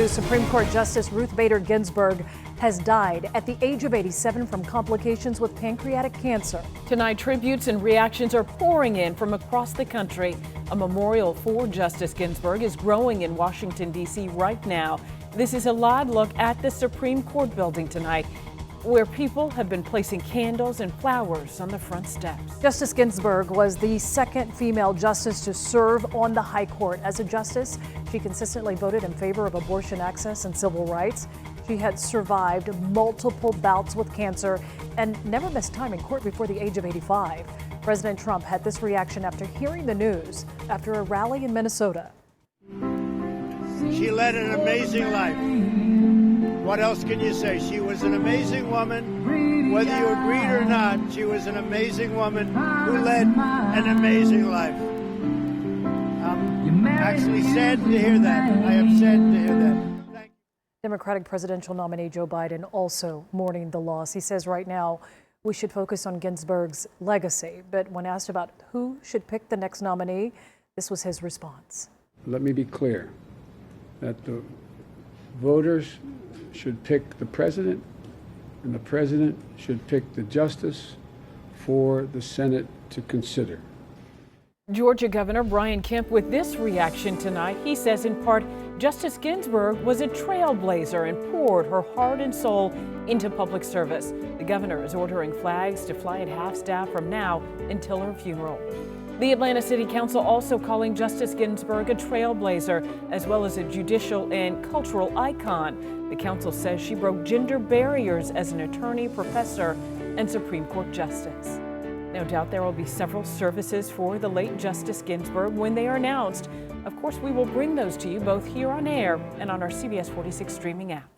news. Supreme Court Justice Ruth Bader Ginsburg has died at the age of 87 from complications with pancreatic cancer. Tonight, tributes and reactions are pouring in from across the country. A memorial for Justice Ginsburg is growing in Washington, D.C. right now. This is a live look at the Supreme Court building tonight, where people have been placing candles and flowers on the front steps. Justice Ginsburg was the second female justice to serve on the high court. As a justice, she consistently voted in favor of abortion access and civil rights. She had survived multiple bouts with cancer and never missed time in court before the age of 85. President Trump had this reaction after hearing the news after a rally in Minnesota. She led an amazing life. What else can you say? She was an amazing woman. Whether you agreed or not, she was an amazing woman who led an amazing life. I'm actually sad to hear that. I am sad to hear that. Thank you. Democratic presidential nominee Joe Biden also mourning the loss. He says right now we should focus on Ginsburg's legacy. But when asked about who should pick the next nominee, this was his response. Let me be clear that the voters should pick the president, and the president should pick the justice for the Senate to consider. Georgia Governor Brian Kemp with this reaction tonight. He says in part, Justice Ginsburg was a trailblazer and poured her heart and soul into public service. The governor is ordering flags to fly at half-staff from now until her funeral. The Atlanta City Council also calling Justice Ginsburg a trailblazer, as well as a judicial and cultural icon. The council says she broke gender barriers as an attorney, professor, and Supreme Court justice. No doubt there will be several services for the late Justice Ginsburg when they are announced. Of course, we will bring those to you both here on air and on our CBS 46 streaming app.